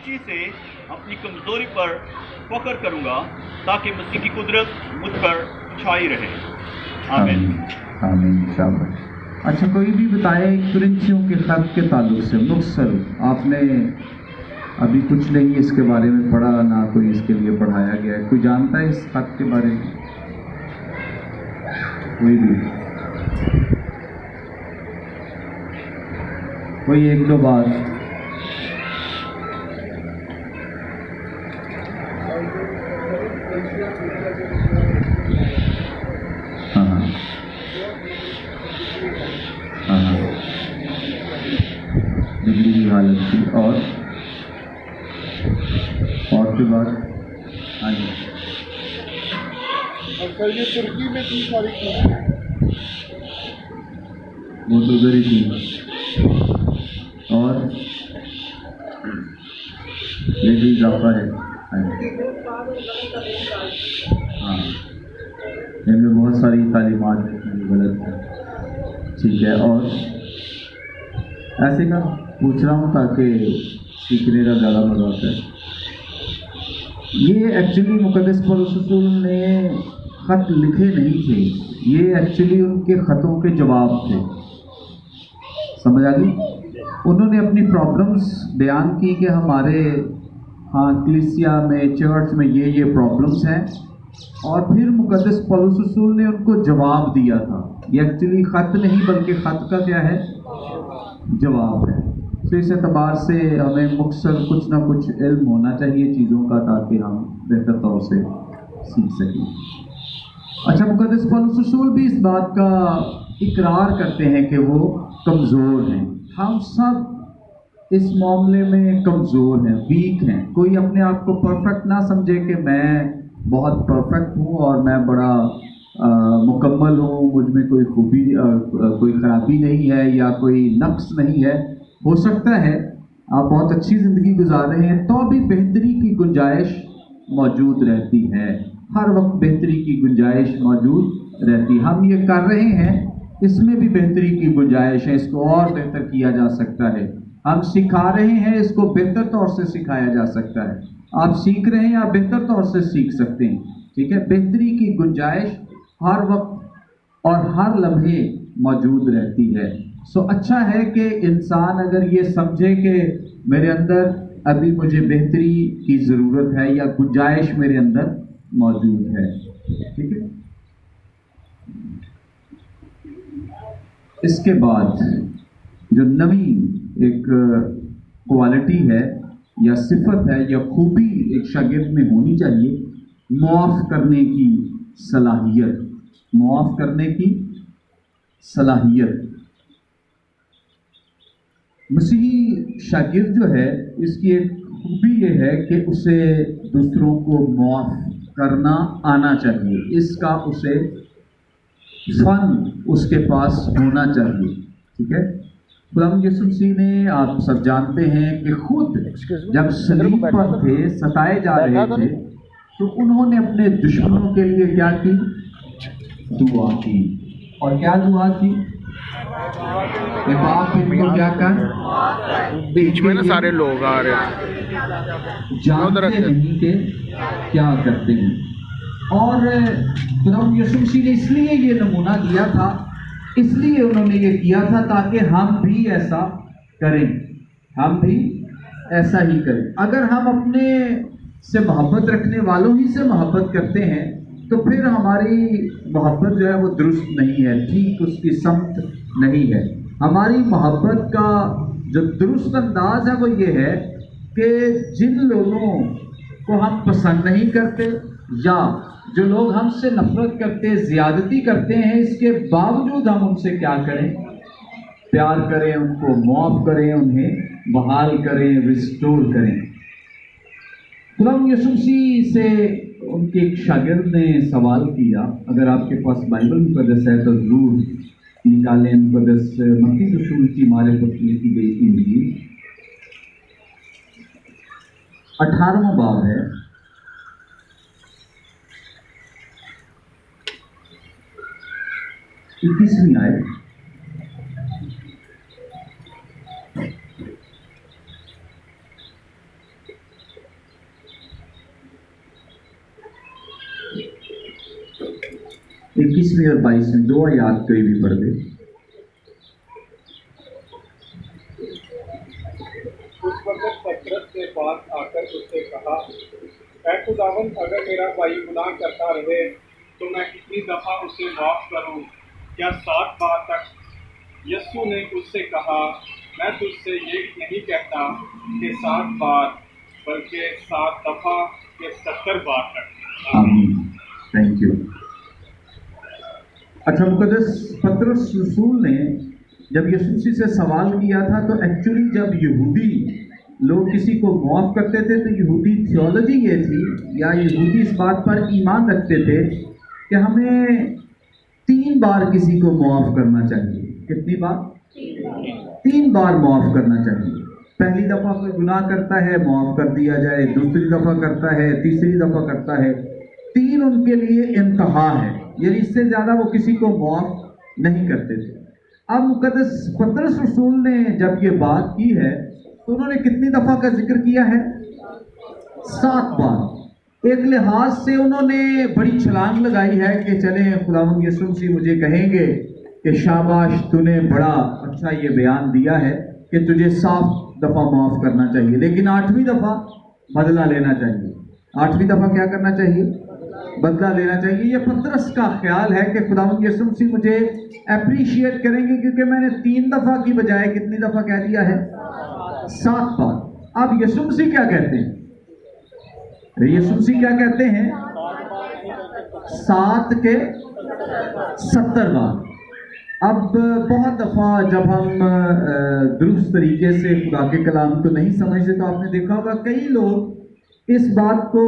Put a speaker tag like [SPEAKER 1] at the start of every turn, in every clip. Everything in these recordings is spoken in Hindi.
[SPEAKER 1] खुशी से अपनी कमज़ोरी पर फख्र करूँगा ताकि मसीह की कुदरत मुझ पर छाई रहे। आमीन।
[SPEAKER 2] आमीन। शाबाश। अच्छा, कोई भी बताए कुरिन्थियों के खत के ताल्लुक से मुख्तसर, आपने अभी कुछ नहीं इसके बारे में पढ़ा, ना कोई इसके लिए पढ़ाया गया है, कोई जानता है इस खत के बारे में? कोई भी? कोई एक दो बात? हाँ हाँ, दिल्ली की हालत थी और के बाद हाँ जी।
[SPEAKER 3] और सर ये तुर्की में 3 तारीख को
[SPEAKER 2] वो तो उधर ही थी और ये भी इजाफा है। हाँ, इनमें बहुत सारी तालीमात गलत है। ठीक है, और ऐसे का पूछ रहा हूँ ताकि सीखने का ज़्यादा मजा आता है। ये एक्चुअली मुक़द्दस पौलुस रसूल ने ख़त लिखे नहीं थे, ये एक्चुअली उनके ख़तों के जवाब थे। समझ आ गई? उन्होंने अपनी प्रॉब्लम्स बयान की कि हमारे कलीसिया में, चर्च में ये प्रॉब्लम्स हैं, और फिर मुक़द्दस पौलुस रसूल ने उनको जवाब दिया था। ये एक्चुअली ख़त नहीं बल्कि ख़त का क्या है? जवाब है। तो इस एतबार से हमें मुख्तसर कुछ ना कुछ इल्म होना चाहिए चीज़ों का, ताकि हम बेहतर तौर से सीख सकें। अच्छा, मुक़द्दस पौलुस रसूल भी इस बात का इकरार करते हैं कि वो कमज़ोर हैं। हम सब इस मामले में कमज़ोर हैं, वीक हैं। कोई अपने आप को परफेक्ट ना समझे कि मैं बहुत परफेक्ट हूँ और मैं बड़ा मुकम्मल हूँ, मुझ में कोई खूबी कोई ख़राबी नहीं है या कोई नक्स नहीं है। हो सकता है आप बहुत अच्छी ज़िंदगी गुजार रहे हैं, तो भी बेहतरी की गुंजाइश मौजूद रहती है। हर वक्त बेहतरी की गुंजाइश मौजूद रहती है। हम ये कर रहे हैं, इसमें भी बेहतरी की गुंजाइश है, इसको और बेहतर किया जा सकता है। हम सिखा रहे हैं, इसको बेहतर तौर से सिखाया जा सकता है। आप सीख रहे हैं, आप बेहतर तौर से सीख सकते हैं। ठीक है, बेहतरी की गुंजाइश हर वक्त और हर लम्हे मौजूद रहती है। सो अच्छा है कि इंसान अगर ये समझे कि मेरे अंदर अभी मुझे बेहतरी की ज़रूरत है या गुंजाइश मेरे अंदर मौजूद है। ठीक है, इसके बाद जो नवी एक क्वालिटी है या सिफत है या खूबी एक शागिर्द में होनी चाहिए, मुआफ़ करने की सलाहियत। मुआफ़ करने की सलाहियत। मसीही शागिर्द जो है, इसकी एक खूबी ये है कि उसे दूसरों को मुआफ़ करना आना चाहिए। इसका उसे फन उसके पास होना चाहिए। ठीक है, खुदावंद यीशु मसीह ने, आप सब जानते हैं कि खुद जब सलीब पर थे, सताए जा रहे थे, तो उन्होंने अपने दुश्मनों के लिए क्या की? दुआ की। और क्या दुआ की? कि बाप इनको क्या कर?
[SPEAKER 3] बीच में ना सारे लोग आ रहे हैं,
[SPEAKER 2] जानते नहीं कि क्या करते हैं। और खुदावंद यीशु मसीह ने इसलिए ये नमूना दिया था, इसलिए उन्होंने ये किया था ताकि हम भी ऐसा करें, हम भी ऐसा ही करें। अगर हम अपने से मोहब्बत रखने वालों ही से मोहब्बत करते हैं, तो फिर हमारी मोहब्बत जो है वो दुरुस्त नहीं है, ठीक उसकी समत नहीं है। हमारी मोहब्बत का जो दुरुस्त अंदाज है वो ये है कि जिन लोगों को हम पसंद नहीं करते या जो लोग हमसे नफरत करते, ज़्यादती करते हैं, इसके बावजूद हम उनसे क्या करें? प्यार करें, उनको मुआफ़ करें, उन्हें बहाल करें, रिस्टोर करें। खुदावंद यीशु मसीह से उनके एक शागिर्द ने सवाल किया, अगर आपके पास बाइबल मुक़द्दस है तो ज़रूर निकालें। मुक़द्दस मत्ती रसूल की मारिफत लिखी गई इंजील 18वां बाब है, 21वीं आयत। 21वीं और 22वीं 2 आयत कोई भी पढ़ दे।
[SPEAKER 4] उस वक्त पतरस ने पास आकर उससे कहा, ऐ खुदावंद, अगर मेरा भाई गुनाह करता रहे तो मैं कितनी दफ़ा उसे माफ़ करूं? क्या 7 बार तक? यीशु ने उससे कहा, मैं तुझसे ये नहीं कहता कि 7 बार, बल्कि 7 दफ़ा के 70 बार तक।
[SPEAKER 2] आमीन। Thank you. अच्छा, मुकद्दस पतरस रसूल ने जब यीशु मसीह से सवाल किया था, तो एक्चुअली जब यहूदी लोग किसी को माफ़ करते थे तो यहूदी थियोलॉजी ये थी, या यहूदी इस बात पर ईमान रखते थे कि हमें 3 बार किसी को माफ़ करना चाहिए। कितनी बार? 3 बार माफ़ करना चाहिए। पहली दफ़ा कोई गुनाह करता है, माफ़ कर दिया जाए, दूसरी दफ़ा करता है, तीसरी दफ़ा करता है, 3 उनके लिए इंतहा है, यानी इससे ज़्यादा वो किसी को माफ़ नहीं करते थे। अब मुकद्दस पतरस रसूल ने जब ये बात की है तो उन्होंने कितनी दफ़ा का जिक्र किया है? 7 बार। एक लिहाज से उन्होंने बड़ी छलांग लगाई है कि चले खुदावंद यीशु मसीह मुझे कहेंगे कि शाबाश, तूने बड़ा अच्छा ये बयान दिया है कि तुझे 7 दफ़ा माफ़ करना चाहिए, लेकिन 8वीं दफ़ा बदला लेना चाहिए। 8वीं दफ़ा क्या करना चाहिए? बदला लेना चाहिए। ये पतरस का ख्याल है कि खुदावंद यीशु मसीह मुझे अप्रिशिएट करेंगे क्योंकि मैंने 3 दफ़ा की बजाय कितनी दफ़ा कह दिया है? 7 बार। अब यीशु मसीह क्या कहते हैं? यीशु मसीह क्या कहते हैं? 7 के 70 बार। अब बहुत दफ़ा जब हम दुरुस्त तरीके से खुदा के कलाम को नहीं समझते तो आपने देखा होगा कई लोग इस बात को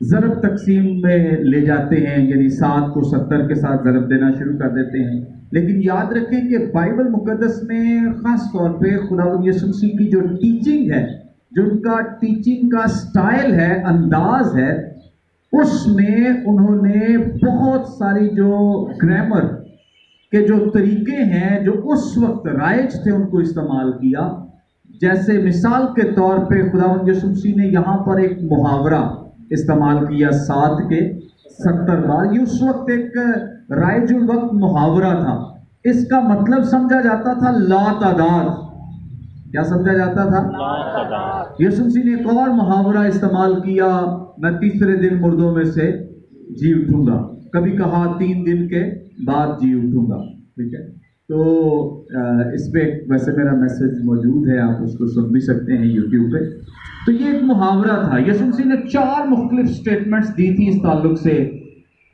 [SPEAKER 2] ज़रब तकसीम में ले जाते हैं, यानी 7 को 70 के साथ ज़रब देना शुरू कर देते हैं। लेकिन याद रखें कि बाइबल मुकद्दस में ख़ास तौर पे खुदावंद यीशु मसीह की जो टीचिंग है, जो उनका टीचिंग का स्टाइल है, अंदाज है, उसमें उन्होंने बहुत सारी जो ग्रामर के जो तरीके हैं जो उस वक्त राइज थे उनको इस्तेमाल किया। जैसे मिसाल के तौर पे खुदावंद यीशु मसीह ने यहाँ पर एक मुहावरा इस्तेमाल किया 7 के 70 बार। ये उस वक्त एक राइजुल वक्त मुहावरा था। इसका मतलब समझा जाता था लातादाद। क्या समझा जाता था? यीशु मसीह ने एक और मुहावरा इस्तेमाल किया, मैं तीसरे दिन मुर्दों में से जी उठूंगा। कभी कहा 3 दिन के बाद जी उठूंगा। ठीक है, तो इस पे वैसे मेरा मैसेज मौजूद है, आप उसको सुन भी सकते हैं यूट्यूब पे। तो ये एक मुहावरा था। यीशु मसीह ने 4 मुख्तलिफ स्टेटमेंट्स दी थी इस ताल्लुक से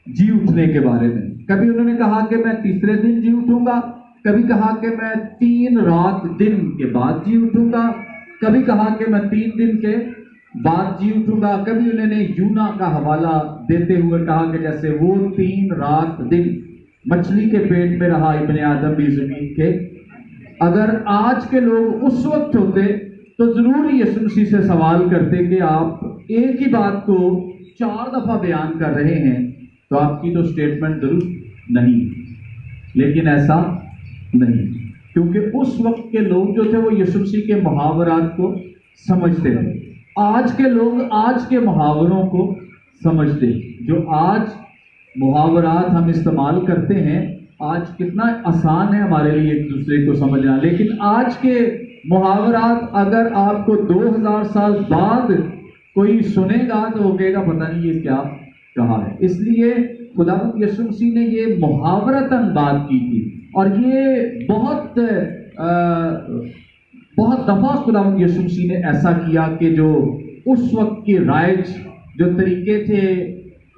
[SPEAKER 2] जी उठने के बारे में। कभी उन्होंने कहा कि मैं तीसरे दिन जी उठूंगा, कभी कहा कि मैं 3 रात दिन के बाद जी उठूंगा, कभी कहा कि मैं 3 दिन के बाद जी उठूंगा, कभी उन्होंने यूना का हवाला देते हुए कहा कि जैसे वो 3 रात दिन मछली के पेट में रहा इब्ने आदम भी ज़मीन के। अगर आज के लोग उस वक्त होते तो जरूर यीशु मसीह से सवाल करते कि आप एक ही बात को 4 दफ़ा बयान कर रहे हैं, तो आपकी तो स्टेटमेंट दुरुस्त नहीं। लेकिन ऐसा नहीं, क्योंकि उस वक्त के लोग जो थे वो यीशु मसीह के मुहावरात को समझते थे। आज के लोग आज के मुहावरों को समझते। जो आज मुहावरात हम इस्तेमाल करते हैं, आज कितना आसान है हमारे लिए एक दूसरे को समझना, लेकिन आज के मुहावरात अगर आपको 2000 साल बाद कोई सुनेगा तो वो कहेगा पता नहीं ये क्या कहा है। इसलिए खुदावंद यीशु मसीह ने ये मुहावरतन बात की थी, और ये बहुत दफ़ा खुदावंद यीशु मसीह ने ऐसा किया कि जो उस वक्त के राइज जो तरीके थे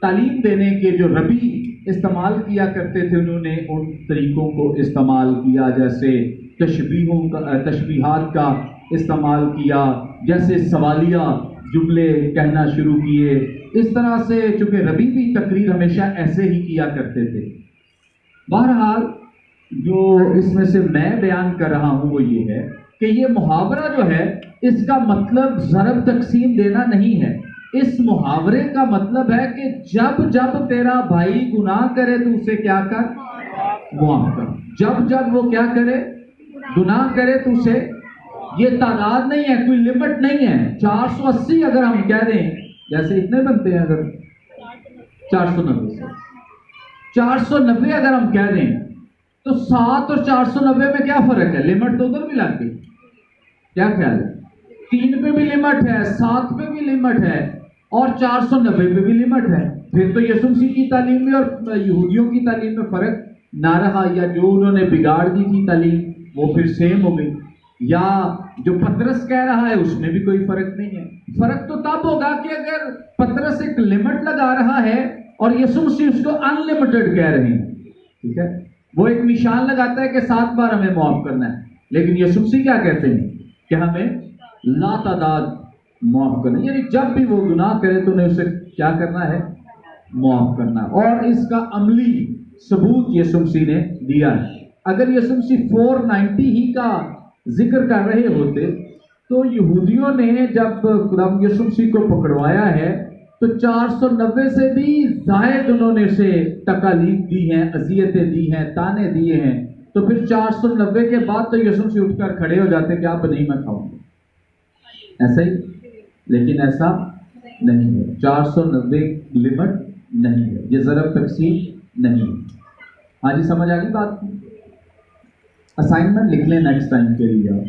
[SPEAKER 2] तालीम देने के, जो रबी इस्तेमाल किया करते थे, उन्होंने उन तरीकों को इस्तेमाल किया। जैसे तशबीहात का इस्तेमाल किया, जैसे सवालिया जुमले कहना शुरू किए। इस तरह से चूंकि रबी भी तकरीर हमेशा ऐसे ही किया करते थे। बहरहाल जो इसमें से मैं बयान कर रहा हूँ वो ये है कि ये मुहावरा जो है इसका मतलब ज़रब तकसीम देना नहीं है। इस मुहावरे का मतलब है कि जब जब तेरा भाई गुनाह करे तो उसे क्या कर? माफ कर। जब जब वो क्या करे? गुनाह करे तो उसे, ये तादाद नहीं है, कोई लिमिट नहीं है। 480 अगर हम कह दें, जैसे इतने बनते हैं, अगर 490 490 अगर हम कह दें तो 7 और 490 में क्या फर्क है? लिमिट तो उधर भी लग गई। क्या ख्याल है? 3 पे भी लिमिट है, 7 पे भी लिमिट है और 490 पे भी लिमिट है। फिर तो यीशु मसीह की तालीम में और यहूदियों की तालीम में फर्क ना रहा, या जो उन्होंने बिगाड़ दी थी तालीम वो फिर सेम हो गई, या जो पतरस कह रहा है उसमें भी कोई फर्क नहीं है। फर्क तो तब होगा कि अगर पतरस एक लिमिट लगा रहा है और यीशु मसीह उसको अनलिमिटेड कह रहे हैं, ठीक है। वो एक निशान लगाता है कि 7 बार हमें माफ करना है, लेकिन यीशु मसीह क्या कहते हैं कि हमें लातादाद माफ करना, यानी जब भी वो गुनाह करे तो उन्हें उसे क्या करना है? माफ करना। और इसका अमली सबूत यीशु मसीह ने दिया है। अगर यीशु मसीह 490 ही का जिक्र कर रहे होते तो यहूदियों ने जब खुदावंद यीशु मसीह को पकड़वाया है तो 490 से भी जायद उन्होंने उसे तकालीफ दी हैं, अजियतें दी हैं, ताने दिए हैं। तो फिर 490 के बाद तो यीशु मसीह उठकर खड़े हो जाते कि आप नहीं मैं खाऊंगा, ऐसा ही। लेकिन ऐसा नहीं है, 490 लिमिट नहीं है, ये ज़रब तकसीम नहीं है। हाँ जी, समझ आ गई बात? असाइनमेंट लिख लें नेक्स्ट टाइम के लिए। आप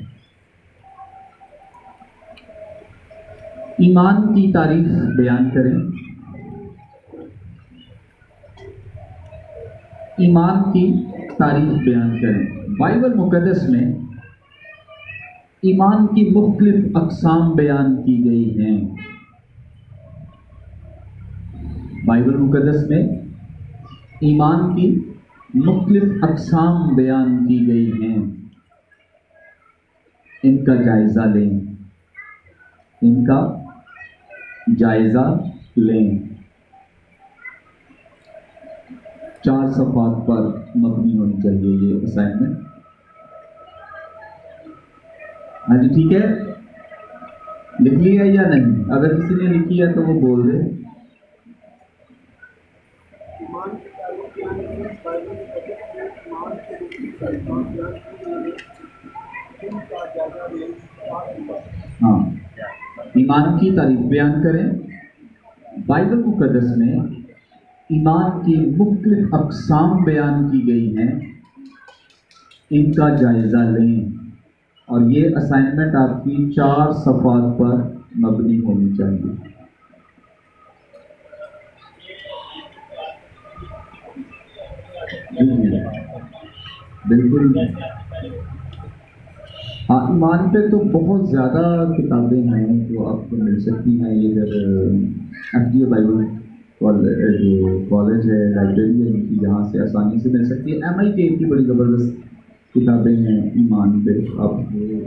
[SPEAKER 2] ईमान की तारीफ बयान करें। ईमान की तारीफ बयान करें। बाइबल मुकद्दस में ईमान की मुख्तलिफ अक़साम बयान की गई हैं। बाइबल मुकद्दस में ईमान की मुख्तलिफ अक़साम बयान की गई हैं। इनका जायज़ा लें, इनका जायज़ा लें। 4 सफ़ात पर मबनी होनी चाहिए ये असाइनमेंट। हाँ जी, ठीक है, लिख लिया या नहीं? अगर किसी ने लिखी है तो वो बोल दे। हाँ, ईमान की तारीफ बयान करें। बाइबल मुकद्दस में ईमान की मुख्तलिफ अक़साम बयान की गई हैं, इनका जायज़ा लें। और ये असाइनमेंट आपकी 4 सफ़ात पर मबनी होनी चाहिए। बिल्कुल। हाँ, ईमान पे तो बहुत ज़्यादा किताबें हैं जो आपको मिल सकती हैं। ये जब FDA बाइबल जो कॉलेज है, लाइब्रेरी है उनकी, यहाँ से आसानी से मिल सकती है। MIK की बड़ी ज़बरदस्त किताबें हैं ईमान पे, आप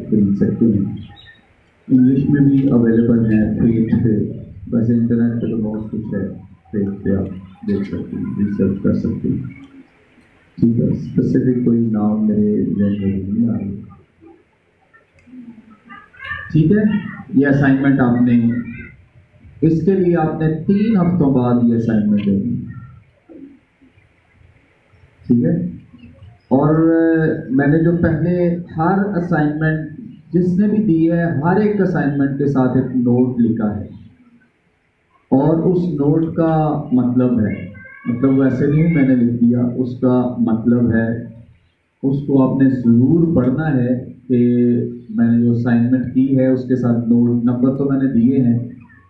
[SPEAKER 2] खरीद सकते हैं। इंग्लिश में भी अवेलेबल है, फेथ पे। वैसे इंटरनेट पे तो बहुत कुछ है, फेथ पे आप देख सकते हैं, रिसर्च कर सकते हैं। ठीक है, स्पेसिफिक कोई नाम मेरे जहन में नहीं आ रही। ठीक है, ये असाइनमेंट आपने, इसके लिए आपने 3 हफ्तों बाद ये असाइनमेंट देनी, ठीक है। और मैंने जो पहले हर असाइनमेंट जिसने भी दी है, हर एक असाइनमेंट के साथ एक नोट लिखा है, और उस नोट का मतलब है, मतलब वैसे नहीं मैंने लिख दिया, उसका मतलब है, उसको आपने ज़रूर पढ़ना है कि मैंने जो असाइनमेंट की है उसके साथ नोट, नंबर तो मैंने दिए हैं,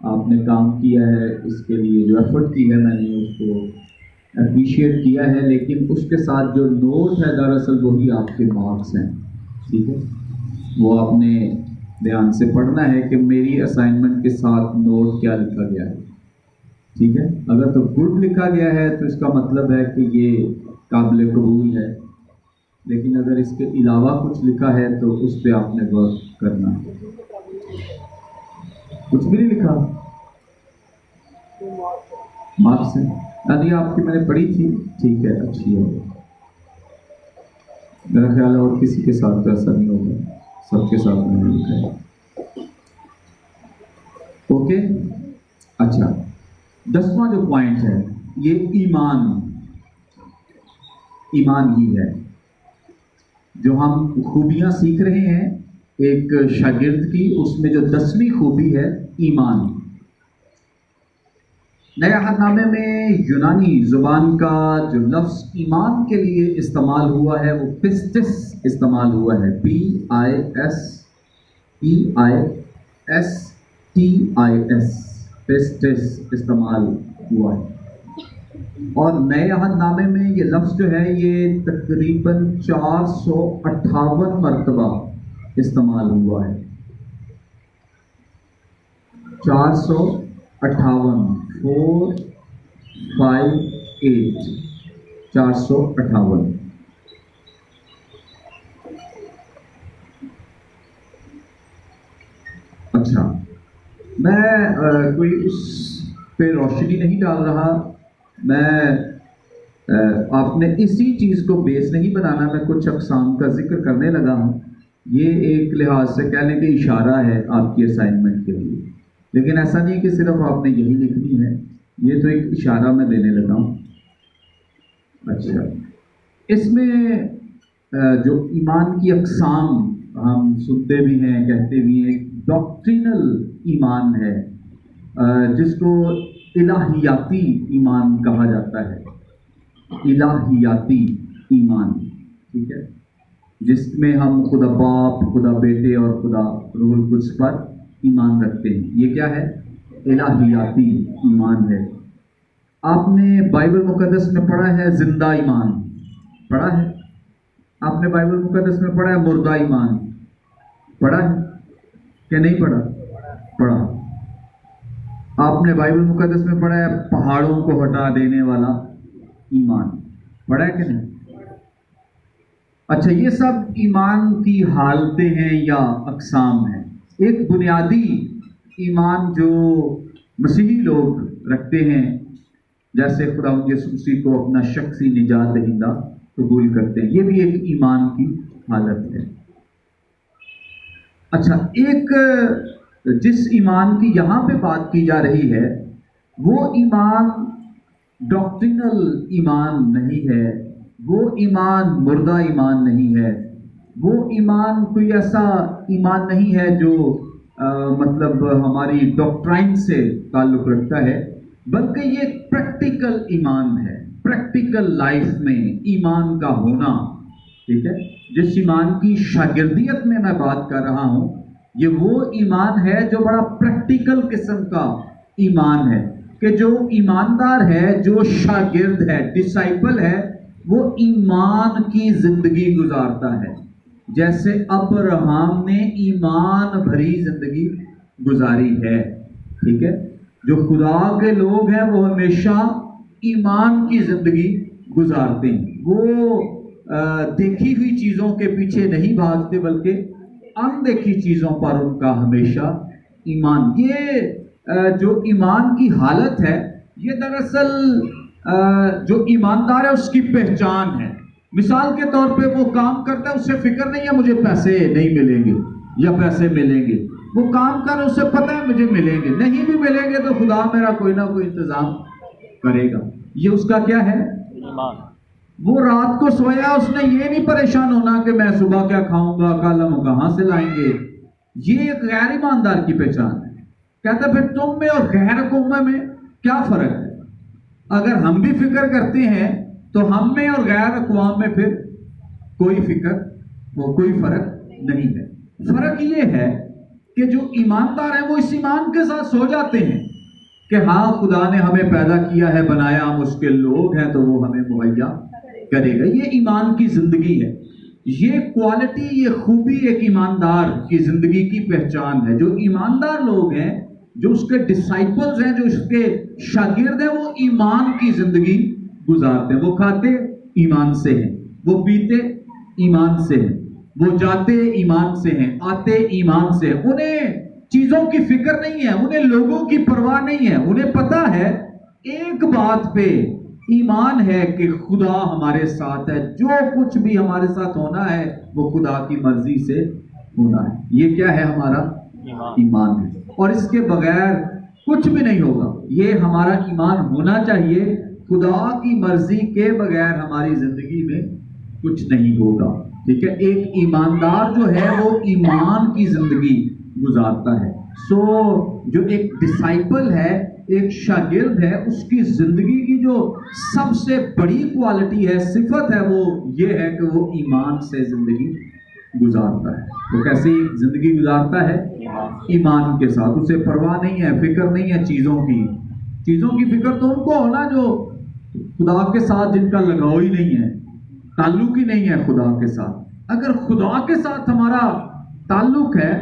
[SPEAKER 2] आपने काम किया है, इसके लिए जो एफर्ट की है मैंने उसको अप्रिशिएट किया है, लेकिन उसके साथ जो नोट है दरअसल वही आपके मार्क्स हैं। ठीक है, वो आपने ध्यान से पढ़ना है कि मेरी असाइनमेंट के साथ नोट क्या लिखा गया है। ठीक है, अगर तो गुड लिखा गया है तो इसका मतलब है कि ये काबिल कबूल है, लेकिन अगर इसके अलावा कुछ लिखा है तो उस पर आपने वर्क करना है। कुछ भी नहीं लिखा, मार्क्स है, नदी आपकी मैंने पढ़ी थी, ठीक है, अच्छी है। मेरा ख्याल है और किसी के साथ तो ऐसा नहीं होगा, सबके साथ मैंने लिखा है। ओके, अच्छा, 10वां जो पॉइंट है ये ईमान ही है। जो हम खूबियां सीख रहे हैं एक शागिर्द की, उसमें जो 10वीं खूबी है ईमान। नए अहदनामे में यूनानी ज़ुबान का जो लफ्ज़ ईमान के लिए इस्तेमाल हुआ है वो पिस्टिस इस्तेमाल हुआ है, PISTIS, पिस्टिस इस्तेमाल हुआ है। और नए अहदनामे में ये लफ्ज़ जो है ये तकरीबन 458 मरतबा इस्तेमाल हुआ है। 458 458। अच्छा, मैं कोई उस पे रोशनी नहीं डाल रहा, मैं आपने इसी चीज़ को बेस नहीं बनाना, मैं कुछ अक़साम का जिक्र करने लगा हूँ। ये एक लिहाज से कह लें कि इशारा है आपकी असाइनमेंट के लिए, लेकिन ऐसा नहीं कि सिर्फ आपने यही लिखनी है, ये तो एक इशारा मैं देने लगा हूँ। अच्छा, इसमें जो ईमान की अक़साम हम सुनते भी हैं, कहते भी हैं, डॉक्ट्रिनल ईमान है जिसको इलाहियाती ईमान कहा जाता है। इलाहियाती ईमान, ठीक है, जिसमें हम खुदा बाप, खुदा बेटे और खुदा रूहुल कुद्स पर ईमान रखते हैं। ये क्या है? इलाहियाती ईमान है। आपने बाइबल मुकद्दस में पढ़ा है जिंदा ईमान, पढ़ा है? आपने बाइबल मुकद्दस में पढ़ा है मुर्दा ईमान, पढ़ा है कि नहीं पढ़ा? पढ़ा। आपने बाइबल मुकद्दस में पढ़ा है पहाड़ों को हटा देने वाला ईमान, पढ़ा है कि नहीं? अच्छा, ये सब ईमान की हालतें हैं या अक़साम हैं। एक बुनियादी ईमान जो मसीही लोग रखते हैं, जैसे खुदा यीशु मसीह को अपना शख्सी निजात दहिंदा कबूल करते हैं, ये भी एक ईमान की हालत है। अच्छा, एक जिस ईमान की यहाँ पे बात की जा रही है वो ईमान डॉक्ट्रिनल ईमान नहीं है, वो ईमान मुर्दा ईमान नहीं है, वो ईमान कोई ऐसा ईमान नहीं है जो मतलब हमारी डॉक्ट्राइन से ताल्लुक़ रखता है, बल्कि ये प्रैक्टिकल ईमान है, प्रैक्टिकल लाइफ में ईमान का होना, ठीक है। जिस ईमान की शागिर्दियत में मैं बात कर रहा हूँ, ये वो ईमान है जो बड़ा प्रैक्टिकल किस्म का ईमान है, कि जो ईमानदार है, जो शागिर्द है, डिसाइपल है, वो ईमान की जिंदगी गुजारता है, जैसे अब्राहम ने ईमान भरी जिंदगी गुजारी है, ठीक है। जो खुदा के लोग हैं वो हमेशा ईमान की जिंदगी गुजारते हैं, वो देखी हुई चीज़ों के पीछे नहीं भागते, बल्कि अनदेखी चीज़ों पर उनका हमेशा ईमान। ये जो ईमान की हालत है, ये दरअसल जो ईमानदार है उसकी पहचान है। मिसाल के तौर पे वो काम करता है, उससे फिक्र नहीं है मुझे पैसे नहीं मिलेंगे या पैसे मिलेंगे, वो काम कर, उसे पता है मुझे मिलेंगे, नहीं भी मिलेंगे तो खुदा मेरा कोई ना कोई इंतजाम करेगा। ये उसका क्या है? ईमान। वो रात को सोया, उसने ये नहीं परेशान होना कि मैं सुबह क्या खाऊंगा, कल हम कहां से लाएंगे। ये एक गैर ईमानदार की पहचान है। कहता फिर तुम में और गैर कौम में क्या फर्क है? अगर हम भी फिक्र करते हैं तो हम में और गैर अक़वाम में फिर कोई फिक्र, वो कोई फर्क नहीं है। फर्क ये है कि जो ईमानदार है वो इस ईमान के साथ सो जाते हैं कि हाँ, खुदा ने हमें पैदा किया है, बनाया, हम उसके लोग हैं, तो वो हमें मुहैया करेगा। ये ईमान की जिंदगी है। ये क्वालिटी, ये खूबी एक ईमानदार की जिंदगी की पहचान है। जो ईमानदार लोग हैं, जो उसके डिसाइपल्स हैं, जो उसके शागिर्द हैं, वो ईमान की जिंदगी गुजारते हैं। वो खाते ईमान से हैं, वो पीते ईमान से हैं, वो जाते ईमान से हैं, आते ईमान से हैं। उन्हें चीजों की फिक्र नहीं है, उन्हें लोगों की परवाह नहीं है। उन्हें पता है एक बात पे ईमान है कि खुदा हमारे साथ है, जो कुछ भी हमारे साथ होना है वो खुदा की मर्जी से होना है। ये क्या है? हमारा ईमान है, और इसके बगैर कुछ भी नहीं होगा। ये हमारा ईमान होना चाहिए। खुदा की मर्जी के बगैर हमारी जिंदगी में कुछ नहीं होगा, ठीक है। एक ईमानदार जो है वो ईमान की जिंदगी गुजारता है। सो जो एक डिसाइपल है एक शागिर्द है उसकी जिंदगी की जो सबसे बड़ी क्वालिटी है, सिफत है, वो ये है कि वो ईमान से जिंदगी गुजारता है। वो कैसी जिंदगी गुजारता है? ईमान के साथ। उसे परवाह नहीं है, फिक्र नहीं है चीजों की फिक्र तो उनको होना जो खुदा के साथ जिनका लगाव ही नहीं है, ताल्लुक ही नहीं है खुदा के साथ। अगर खुदा के साथ हमारा ताल्लुक है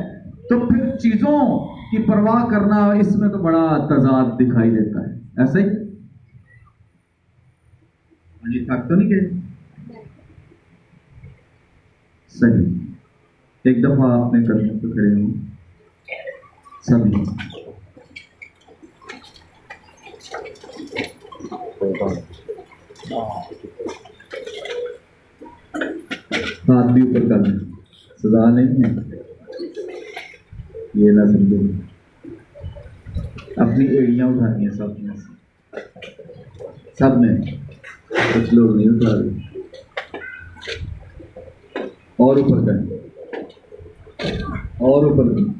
[SPEAKER 2] तो फिर चीजों की परवाह करना, इसमें तो बड़ा तजाद दिखाई देता है। ऐसा ही जी, थक तो नहीं गए? सही। एक दफा आपने कदमों पे खड़े हो सभी। हाथ भी ऊपर कर लें, सजा नहीं है, ये ना समझो। अपनी एड़ियां उठानी है सब ने, कुछ लोग नहीं उठा रहे। और ऊपर करें, और ऊपर करें,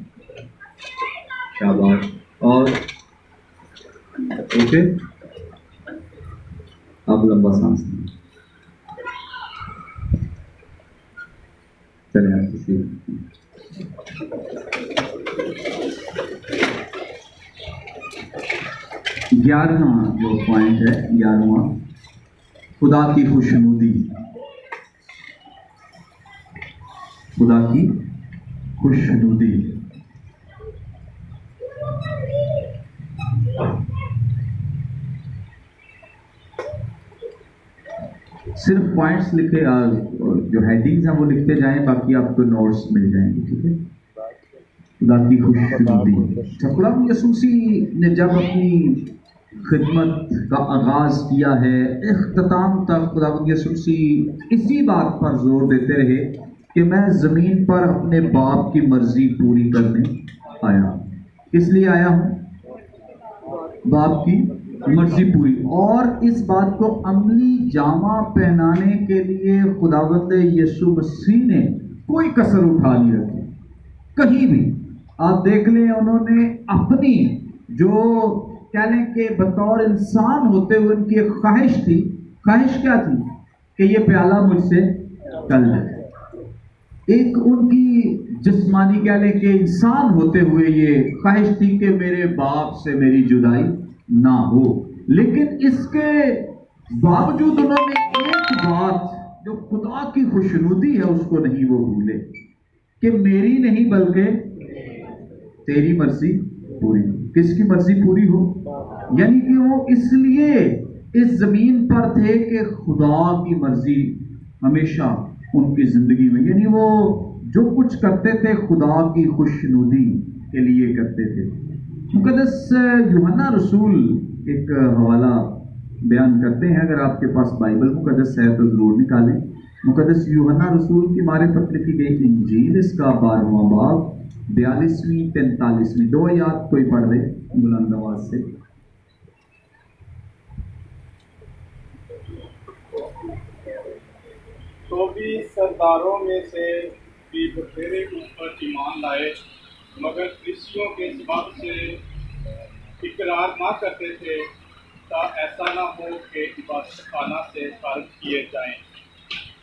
[SPEAKER 2] शाबाश। और ओके, अब लंबा सांस लें। चले आप किसी 11वां जो पॉइंट है, 11वां, खुदा की खुशनुदी। खुदा की खुशनुदी। सिर्फ पॉइंट्स लिखे, जो हेडिंग्स हैं वो लिखते जाएं, बाकी आपको नोट्स मिल जाएंगे, ठीक है? खुदा की खुशनुदी। खुदा यसूसी ने जब अपनी खिदमत का आगाज किया है, इख्तिताम तक खुदा यसूसी इसी बात पर जोर देते रहे कि मैं ज़मीन पर अपने बाप की मर्जी पूरी करने आया। इसलिए आया हूँ, बाप की मर्जी पूरी। और इस बात को अमली जामा पहनाने के लिए खुदावंद यीशु मसीह ने कोई कसर उठा नहीं रखी कहीं भी। आप देख लें, उन्होंने अपनी जो कह लें कि बतौर इंसान होते हुए उनकी एक ख्वाहिश थी। ख्वाहिश क्या थी? कि ये प्याला मुझसे टल जाए। एक उनकी जिस्मानी कह लें कि इंसान होते हुए ये ख्वाहिश थी कि मेरे बाप से मेरी जुदाई ना हो। लेकिन इसके बावजूद उन्होंने एक बात जो खुदा की खुशनुदी है उसको नहीं वो भूले कि मेरी नहीं बल्कि तेरी मर्जी पूरी। किसकी मर्जी पूरी हो? यानी कि वो इसलिए इस जमीन पर थे कि खुदा की मर्जी हमेशा उनकी जिंदगी में, यानी वो जो कुछ करते थे खुदा की खुशनुदी के लिए करते थे। मुकद्दस यूहन्ना रसूल एक हवाला बयान करते हैं, अगर आपके पास बाइबल मुकद्दस है तो जरूर निकालें। मुकद्दस यूहन्ना रसूल की मारिफत लिखी गई इंजील, इसका 12वां बाब 42वीं 43वीं 2 आयत कोई पढ़ दे बुलंद आवाज से।
[SPEAKER 4] तो भी सरदारों में से भी बथेरे ऊपर ईमान लाए, मगर फरिश्तियों के सबब से इकरार ना करते थे, ता ऐसा ना हो कि इबादत खाना से खारिज किए जाएं,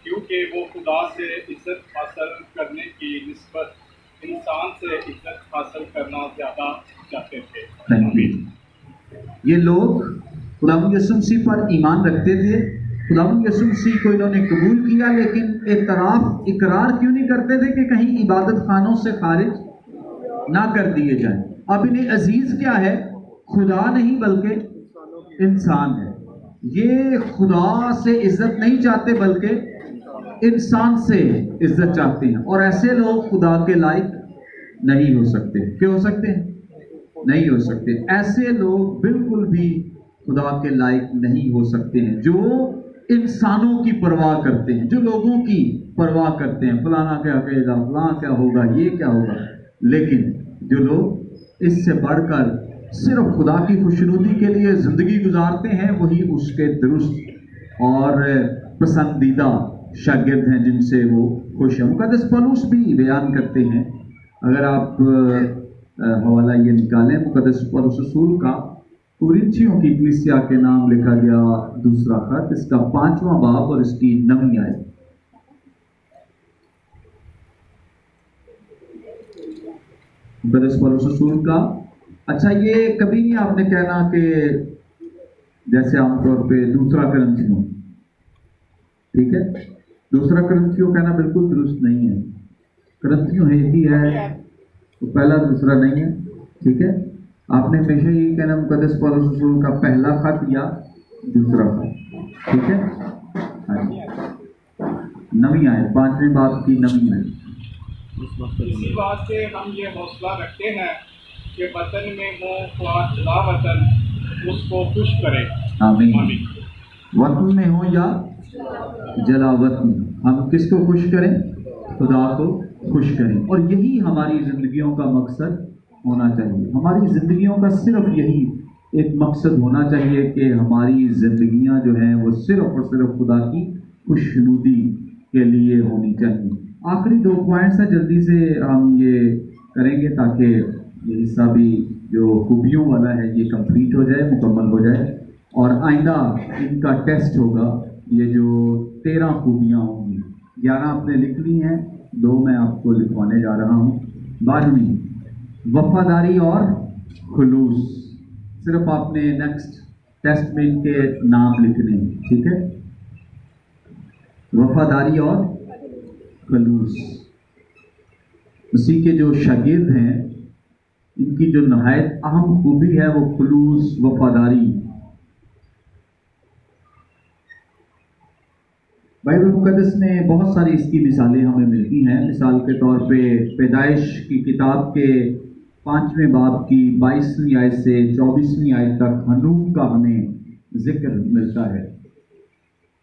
[SPEAKER 4] क्योंकि वो खुदा से इज्जत हासिल करने की निस्बत इंसान से इज्जत हासिल करना ज़्यादा चाहते थे।
[SPEAKER 2] ये लोग खुदावंद यीशु मसीह पर ईमान रखते थे, खुदावंद यीशु मसीह को इन्होंने कबूल किया, लेकिन इकरार क्यों नहीं करते थे कि कहीं इबादत खानों से खारिज ना कर दिए जाएं। अब इन्हें अजीज क्या है? खुदा नहीं बल्कि इंसान है। ये खुदा से इज्जत नहीं चाहते बल्कि इंसान से इज्जत चाहते हैं, और ऐसे लोग खुदा के लायक नहीं हो सकते। क्यों हो सकते हैं? नहीं हो सकते। ऐसे लोग बिल्कुल भी खुदा के लायक नहीं हो सकते हैं जो इंसानों की परवाह करते हैं, जो लोगों की परवाह करते हैं, फलाना क्या कहेगा, फलाना क्या होगा, ये क्या होगा। लेकिन जो लोग इससे बढ़कर सिर्फ खुदा की खुशनुदी के लिए ज़िंदगी गुजारते हैं, वही उसके दुरुस्त और पसंदीदा शागिर्द हैं जिनसे वो खुश है। मुकद्दस पौलुस भी बयान करते हैं, अगर आप हवाला ये निकालें मुकद्दस पौलुस रसूल का कुरिन्थियों की कलीसिया के नाम लिखा गया दूसरा खत, इसका 5वां बाब और इसकी 9वीं आयत। मुकद्दस पौलुस रसूल का। अच्छा, ये कभी नहीं आपने कहना कि जैसे आमतौर पे दूसरा कुरिन्थियों, ठीक है, दूसरा कुरिन्थियों कहना बिल्कुल दुरुस्त नहीं है। कुरिन्थियों है ही है, तो पहला दूसरा नहीं है, ठीक है। आपने हमेशा यही कहना मुकद्दस पौलुस रसूल का पहला खत या दूसरा खत, ठीक है। हाँ जी, 9वीं आयत, 5वें बाब की 9वीं आयत।
[SPEAKER 4] इसी बात से हम ये हौसला रखते हैं कि वतन में मोह खुदा वतन उसको खुश करे।
[SPEAKER 2] आमीन। वतन में हो या जलावतन, हम किसको खुश करें? खुदा को खुश करें। और यही हमारी जिंदगियों का मकसद होना चाहिए। हमारी जिंदगियों का सिर्फ यही एक मकसद होना चाहिए कि हमारी जिंदगियां जो हैं वो सिर्फ और सिर्फ खुदा की खुशनुदी के लिए होनी चाहिए। आखिरी 2 पॉइंट्स हैं, जल्दी से हम ये करेंगे ताकि ये हिस्सा भी जो खूबियों वाला है ये कंप्लीट हो जाए, मुकम्मल हो जाए। और आइंदा इनका टेस्ट होगा, ये जो 13 खूबियाँ होंगी, 11 आपने लिख ली हैं, 2 मैं आपको लिखवाने जा रहा हूँ। 12वीं वफादारी और खुलूस, सिर्फ आपने नेक्स्ट टेस्ट में इनके नाम लिखने हैं, ठीक है। वफादारी और खुलूस, मसीह के जो शागिर्द हैं इनकी जो नहायत अहम खूबी है वो खुलूस, वफादारी। बाइबल मुकद्दस में बहुत सारी इसकी मिसालें हमें मिलती हैं। मिसाल के तौर पे पैदाइश की किताब के 5वें बाब की 22वीं आयत से 24वीं आयत तक हनूक का हमें जिक्र मिलता है।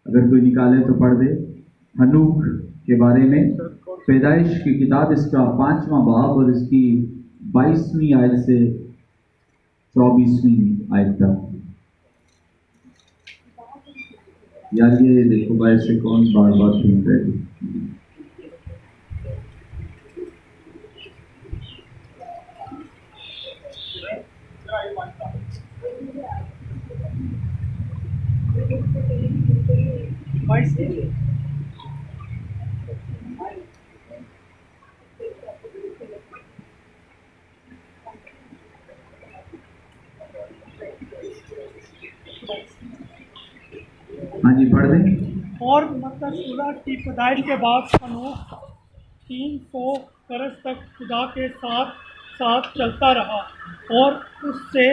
[SPEAKER 2] अगर कोई निकाले तो पढ़ दे हनूक के बारे में। पैदाइश की किताब इसका 5वां बाब और इसकी 22वीं आयत से 24वीं आयत तक। यार ये देखो बाहर से कौन बार बार सुन रहे थे। हाँ जी, पढ़ दें।
[SPEAKER 5] और मतसूला की पैदाइश के बाद हनूक 300 बरस तक खुदा के साथ साथ चलता रहा और उससे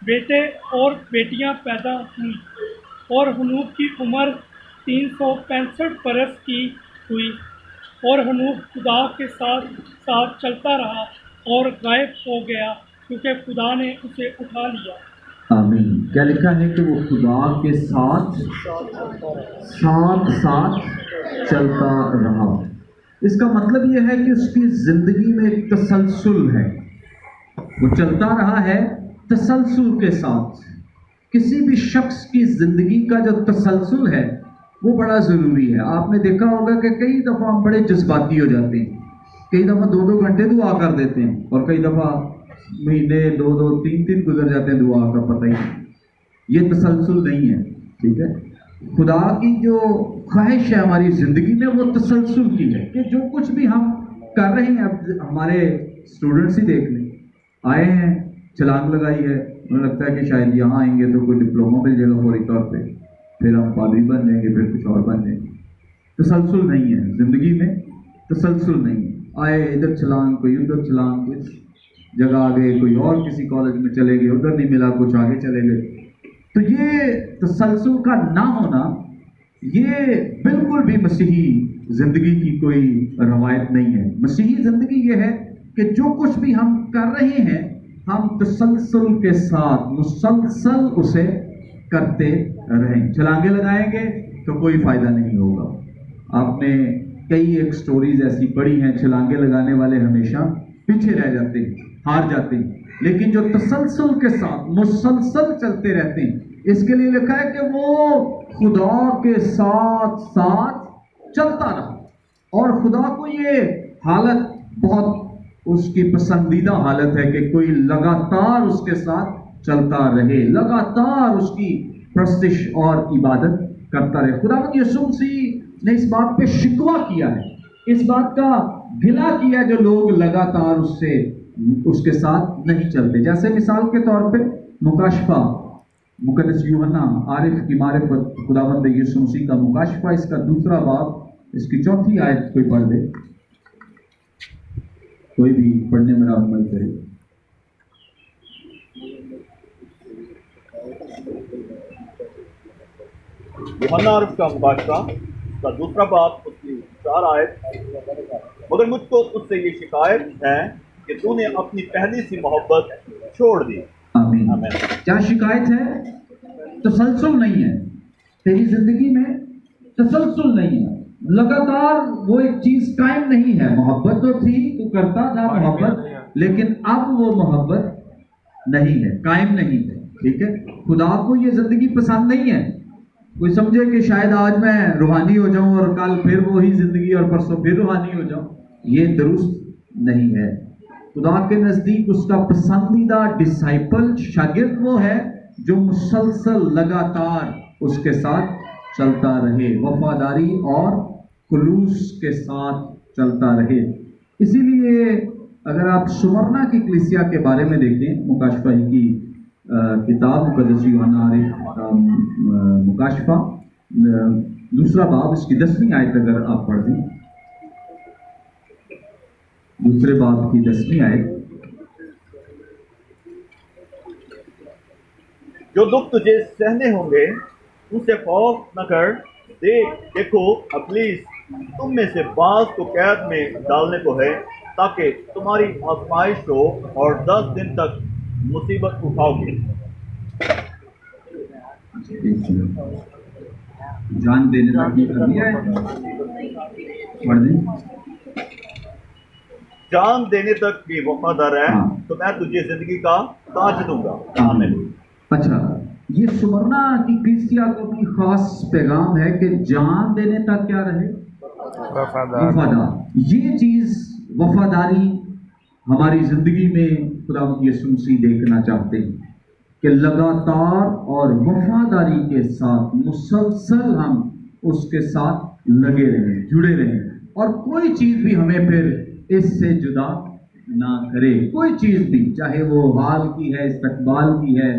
[SPEAKER 5] बेटे और बेटियां पैदा हुई। और हनूक की उम्र 365 बरस की हुई। और हनूक खुदा के साथ साथ चलता रहा और गायब हो गया क्योंकि खुदा ने उसे उठा लिया।
[SPEAKER 2] आमीन। क्या लिखा है कि वो खुदा के साथ साथ चलता रहा। इसका मतलब यह है कि उसकी जिंदगी में एक तसलसल है, वो चलता रहा है तसलसल के साथ। किसी भी शख्स की जिंदगी का जो तसलसल है वो बड़ा ज़रूरी है। आपने देखा होगा कि कई दफ़ा हम बड़े जज्बाती हो जाते हैं, कई दफ़ा 2-2 घंटे दुआ कर देते हैं और कई दफ़ा महीने 2-2, 3-3 गुजर जाते हैं दुआ का पता ही नहीं। ये तसलसल नहीं है, ठीक है। खुदा की जो ख्वाहिश है हमारी ज़िंदगी में वो तसलसल की है कि जो कुछ भी हम कर रहे हैं, अब हमारे स्टूडेंट्स ही देख लें, आए हैं, छलांग लगाई है, उन्हें लगता है कि शायद यहाँ आएंगे तो कोई डिप्लोमा मिल जाएगा फौरी तौर पे, फिर हम पादरी बन जाएंगे, फिर कुछ और बन जाएंगे। तसलसल नहीं है ज़िंदगी में, तसलसल नहीं है। आए इधर छलांग, कोई उधर छलांग, कुछ जगह आ गए, कोई और किसी कॉलेज में चले गए, उधर नहीं मिला, कुछ आगे चले गए। तो ये तसलसल का ना होना ये बिल्कुल भी मसीही ज़िंदगी की कोई रवायत नहीं है। मसीही ज़िंदगी ये है कि जो कुछ भी हम कर रहे हैं हम तसलसल के साथ मुसलसल उसे करते रहें। छलांगे लगाएंगे तो कोई फ़ायदा नहीं होगा। आपने कई एक स्टोरीज ऐसी पढ़ी हैं, छलांगे लगाने वाले हमेशा पीछे रह जाते हैं, हार जाते हैं, लेकिन जो तसलसल के साथ मुसलसल चलते रहते हैं, इसके लिए लिखा है कि वो खुदा के साथ साथ चलता रहा। और खुदा को ये हालत बहुत उसकी पसंदीदा हालत है कि कोई लगातार उसके साथ चलता रहे, लगातार उसकी प्रस्तिश और इबादत करता रहे। खुदावंद यीशु मसीह ने इस बात पे शिकवा किया है, इस बात का गिला किया जो लोग लगातार उसके साथ नहीं चलते। जैसे मिसाल के तौर पे मुकाशफा, मुकद्दस यूहन्ना आरिफ की मारिफत खुदावंद यीशु मसीह का मुकाशफा, इसका 2 बाब, इसकी 4 आयत कोई पढ़ ले, कोई भी पढ़ने में अमल करे।
[SPEAKER 1] यूहन्ना आरिफ का मुकाशफा का 2 बाब, उसकी 4 आयत। मगर मुझको उससे ये शिकायत है कि तूने अपनी पहली सी मोहब्बत छोड़ दी।
[SPEAKER 2] आमीन।
[SPEAKER 1] आमीन।
[SPEAKER 2] क्या शिकायत है? तसलसल नहीं है तेरी जिंदगी में, तसलसल नहीं है, लगातार वो एक चीज कायम नहीं है। मोहब्बत तो थी, तू करता था मोहब्बत, लेकिन अब वो मोहब्बत नहीं है, कायम नहीं है। ठीक है, खुदा को ये जिंदगी पसंद नहीं है। कोई समझे कि शायद आज मैं रूहानी हो जाऊं और कल फिर वही जिंदगी और परसों फिर रूहानी हो जाऊं, ये दुरुस्त नहीं है। खुदा के नजदीक उसका पसंदीदा डिसाइपल, शागिर्द वो है जो मुसलसल लगातार उसके साथ चलता रहे, वफादारी और खुलूस के साथ चलता रहे। इसीलिए अगर आप सुमरना की कलीसिया के बारे में देखें, मुकाशफा की किताब, मुकद्दस यूहन्ना आरिफ का मुकाशफा 2 बाब, इसकी 10वीं आयत अगर आप पढ़ दें, 2 बाब की 10वीं आयत।
[SPEAKER 1] जो दुख तुझे सहने होंगे उनसे खौफ न कर, देखो अबलीस तुम में से बाज को कैद में डालने को है, ताकि तुम्हारी आजमाइश हो और 10 दिन तक मुसीबत उठाओगे।
[SPEAKER 2] जान देने तक ये कर दिया है, पढ़ दें।
[SPEAKER 1] जान देने तक भी वफादार है
[SPEAKER 2] हाँ।
[SPEAKER 1] तो मैं तुझे जिंदगी का ताज दूंगा। आमीन।
[SPEAKER 2] अच्छा, ये सुमरना की कलीसिया को भी खास पैगाम है कि जान देने तक क्या रहे, वफादार। ये चीज वफादारी हमारी जिंदगी में खुदा यीशु मसीह देखना चाहते हैं कि लगातार और वफादारी के साथ मुसलसल हम उसके साथ लगे रहें, जुड़े रहें, और कोई चीज भी हमें फिर इससे जुदा ना करे। कोई चीज भी, चाहे वो हाल की है, इस्तकबाल की है,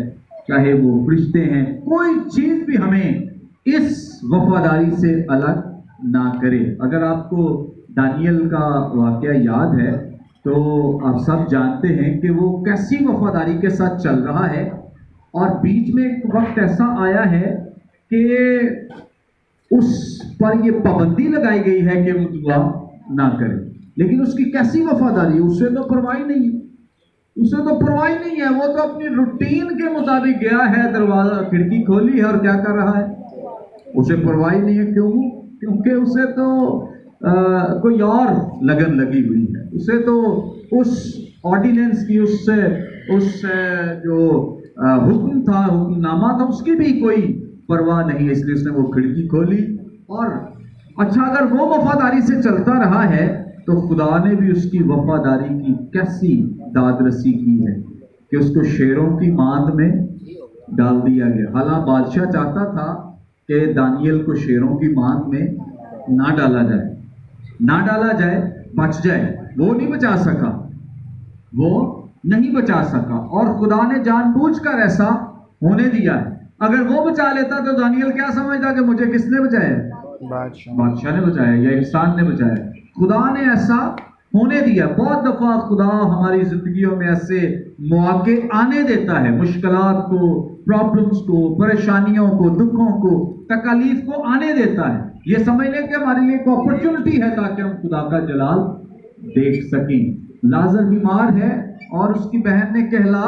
[SPEAKER 2] चाहे वो रिश्ते हैं, कोई चीज भी हमें इस वफादारी से अलग ना करे। अगर आपको दानियल का वाकया याद है तो आप सब जानते हैं कि वो कैसी वफादारी के साथ चल रहा है, और बीच में एक वक्त ऐसा आया है कि उस पर ये पाबंदी लगाई गई है कि वो दुआ ना करे। लेकिन उसकी कैसी वफादारी, उससे तो परवाह नहीं है, उसे तो परवाह नहीं है। वो तो अपनी रूटीन के मुताबिक गया है, दरवाजा खिड़की खोली है और क्या कर रहा है, उसे परवाह नहीं है। क्यों? क्योंकि उसे तो कोई और लगन लगी हुई है। उसे तो उस ऑर्डिनेंस की, उस जो हुक्म था, हुक्मनामा था, उसकी भी कोई परवाह नहीं है। इसलिए उसने वो खिड़की खोली। और अच्छा, अगर वो वफादारी से चलता रहा है तो खुदा ने भी उसकी वफादारी की कैसी दादरसी की है कि उसको शेरों की मांद में डाल दिया गया। हालांकि बादशाह चाहता था कि दानियल को शेरों की मांद में ना डाला जाए, बच जाए। वो नहीं बचा सका, वो नहीं बचा सका, और खुदा ने जानबूझकर ऐसा होने दिया है। अगर वो बचा लेता तो दानियल क्या समझता कि मुझे किसने बचाया, बादशाह ने बचाया या इंसान ने बचाया। खुदा ने ऐसा होने दिया। बहुत दफा खुदा हमारी जिंदगियों में ऐसे मौके आने देता है, मुश्किलात को, प्रॉब्लम्स को, परेशानियों को, दुखों को, तकलीफ को आने देता है, ये समझने कि हमारे लिए एक अपॉर्चुनिटी है ताकि हम खुदा का जलाल देख सकें। लाजर बीमार है और उसकी बहन ने कहला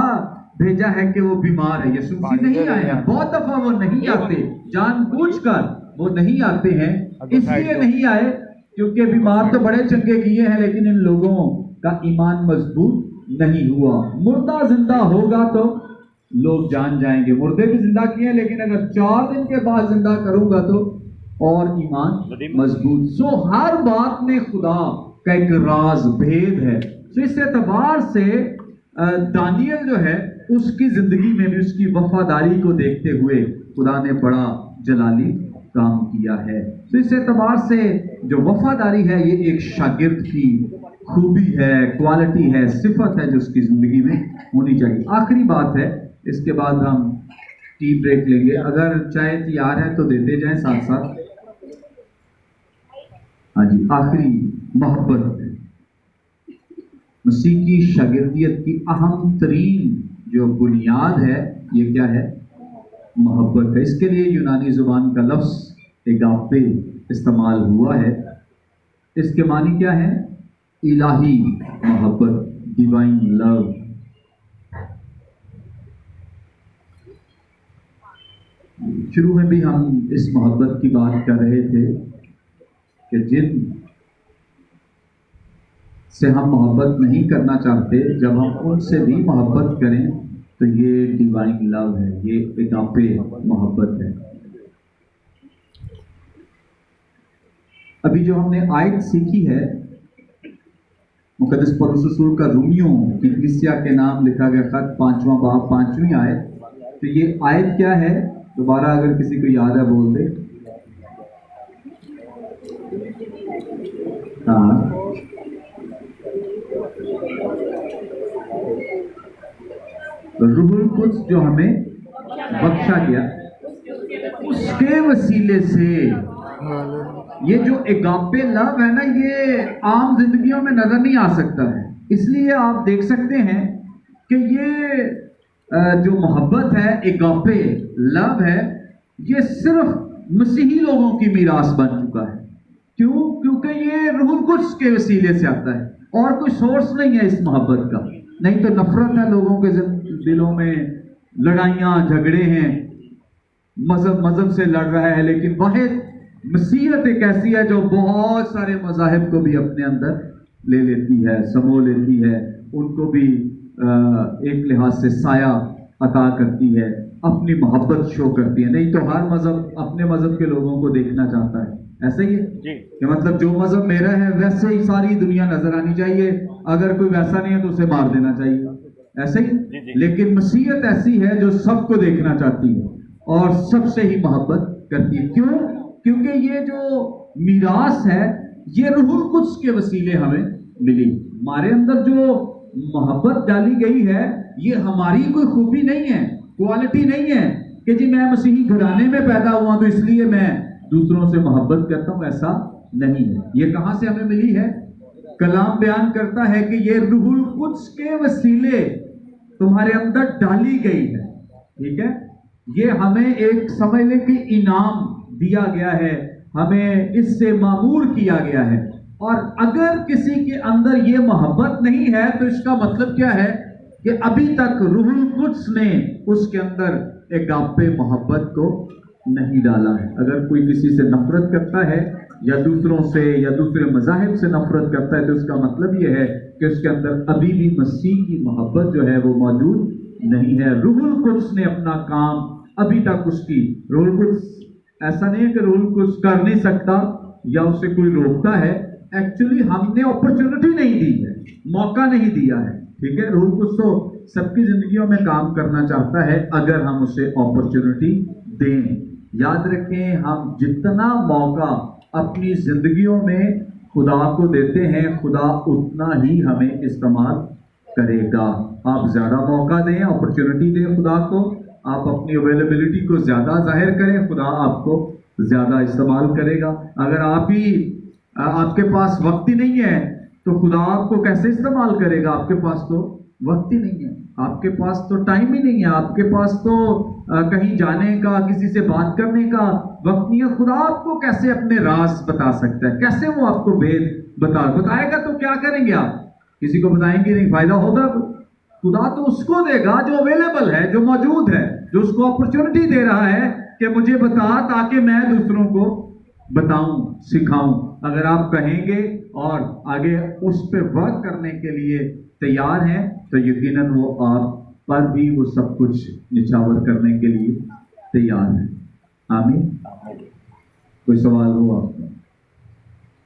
[SPEAKER 2] भेजा है कि वो बीमार है, यीशु मसीह नहीं आए हैं। बहुत दफा वो नहीं आते, जानबूझकर वो नहीं आते हैं। इसलिए नहीं आए क्योंकि बीमार तो बड़े चंगे किए हैं, लेकिन इन लोगों का ईमान मजबूत नहीं हुआ। मुर्दा जिंदा होगा तो लोग जान जाएंगे। मुर्दे भी जिंदा किए हैं, लेकिन अगर 4 दिन के बाद जिंदा करूंगा तो और ईमान मजबूत। सो हर बात में खुदा का एक राज भेद है। तो इस एतबार से दानियल जो है उसकी ज़िंदगी में भी उसकी वफादारी को देखते हुए खुदा ने बड़ा जलाली काम किया है। तो इस एतबार से जो वफादारी है ये एक शागिर्द की खूबी है, क्वालिटी है, सिफत है जो उसकी ज़िंदगी में होनी चाहिए। आखिरी बात है, इसके बाद हम टी ब्रेक लेंगे। अगर चाय तैयार है तो देते जाएं साथ साथ। हाँ जी, आखिरी मोहब्बत मसीह की शागिर्दियत की अहम तरीन जो बुनियाद है ये क्या है? मोहब्बत है। इसके लिए यूनानी जुबान का लफ्ज़ एगापे इस्तेमाल हुआ है। इसके मानी क्या है? इलाही मोहब्बत, डिवाइन लव। शुरू में भी हम इस मोहब्बत की बात कर रहे थे कि जिन से हम मोहब्बत नहीं करना चाहते, जब हम उनसे भी मोहब्बत करें तो ये डिवाइन लव है, ये एगापे मोहब्बत है। अभी जो हमने आयत सीखी है, मुकद्दस पौलुस रसूल का रोमियो की कलीसिया के नाम लिखा गया खत 5वां बाब 5वीं आयत। तो ये आयत क्या है? दोबारा अगर किसी को याद है बोल दे। हाँ, रूहुल कुद्स जो हमें बख्शा गया उसके वसीले से। ये जो एगापे लव है ना, ये आम जिंदगियों में नजर नहीं आ सकता है। इसलिए आप देख सकते हैं कि ये जो मोहब्बत है, एगापे लव है, ये सिर्फ मसीही लोगों की मीरास बन चुका है। क्यों? क्योंकि ये रूहुल कुद्स के वसीले से आता है और कोई सोर्स नहीं है इस मोहब्बत का। नहीं तो नफरत है लोगों के दिलों में, लड़ाइयाँ झगड़े हैं, मजहब से लड़ रहा है। लेकिन वाहिद मसीहत एक ऐसी है जो बहुत सारे मज़ाहिब को भी अपने अंदर ले लेती है, समो लेती है, उनको भी एक लिहाज से साया अता करती है, अपनी मोहब्बत शो करती है। नहीं तो हर मजहब अपने मजहब के लोगों को देखना चाहता है। ऐसा ही है कि मतलब जो मजहब मेरा है वैसे ही सारी दुनिया नजर आनी चाहिए, अगर कोई वैसा नहीं है तो उसे मार देना चाहिए, ऐसे ही। लेकिन मसीहत ऐसी है जो सबको देखना चाहती है और सबसे ही मोहब्बत करती है। क्यों? क्योंकि ये जो मीरास है ये रूहुल कुद्स के वसीले हमें मिली। हमारे अंदर जो मोहब्बत डाली गई है ये हमारी कोई खूबी नहीं है, क्वालिटी नहीं है कि जी मैं मसीही घराने में पैदा हुआ तो इसलिए मैं दूसरों से मोहब्बत करता हूं। ऐसा नहीं है। ये कहां से हमें मिली है? कलाम बयान करता है कि ये रूहुल कुद्स के वसीले तुम्हारे अंदर डाली गई है। ठीक है, ये हमें एक समझ लें कि इनाम दिया गया है, हमें इससे मामूर किया गया है। और अगर किसी के अंदर ये मोहब्बत नहीं है तो इसका मतलब क्या है कि अभी तक रूहुल कुद्स ने उसके अंदर एगापे मोहब्बत को नहीं डाला है। अगर कोई किसी से नफरत करता है या दूसरों से या दूसरे मज़ाहिब से नफरत करता है तो उसका मतलब यह है कि उसके अंदर अभी भी मसीह की मोहब्बत जो है वो मौजूद नहीं है। रूहुल कुद्स ने अपना काम अभी तक उसकी, रूहुल कुद्स ऐसा नहीं है कि रूहुल कुद्स कर नहीं सकता या उसे कोई रोकता है, एक्चुअली हमने अपॉर्चुनिटी नहीं दी है, मौका नहीं दिया है। ठीक है, रूहुल कुद्स तो सबकी जिंदगियों में काम करना चाहता है अगर हम उसे अपॉर्चुनिटी दें। याद रखें, हम जितना मौका अपनी जिंदगियों में खुदा को देते हैं खुदा उतना ही हमें इस्तेमाल करेगा। आप ज़्यादा मौका दें, अपॉर्चुनिटी दें खुदा को, आप अपनी अवेलेबिलिटी को ज़्यादा जाहिर करें, खुदा आपको ज़्यादा इस्तेमाल करेगा। अगर आपके पास वक्त ही नहीं है तो खुदा आपको कैसे इस्तेमाल करेगा? आपके पास तो वक्त ही नहीं है, आपके पास तो टाइम ही नहीं है, आपके पास तो कहीं जाने का, किसी से बात करने का वक्त नहीं है। खुदा आपको कैसे अपने राज बता सकता है? कैसे वो आपको भेद बताएगा? तो क्या करेंगे आप? किसी को बताएंगे नहीं, फायदा होगा? खुदा तो उसको देगा जो अवेलेबल है, जो मौजूद है, जो उसको अपॉर्चुनिटी दे रहा है कि मुझे बता, ताकि मैं दूसरों को बताऊं, सिखाऊं। अगर आप कहेंगे और आगे उस पर वर्क करने के लिए तैयार हैं तो यकीनन वो आप पर भी वो सब कुछ निछावर करने के लिए तैयार है। आमीन। कोई सवाल हो आपका?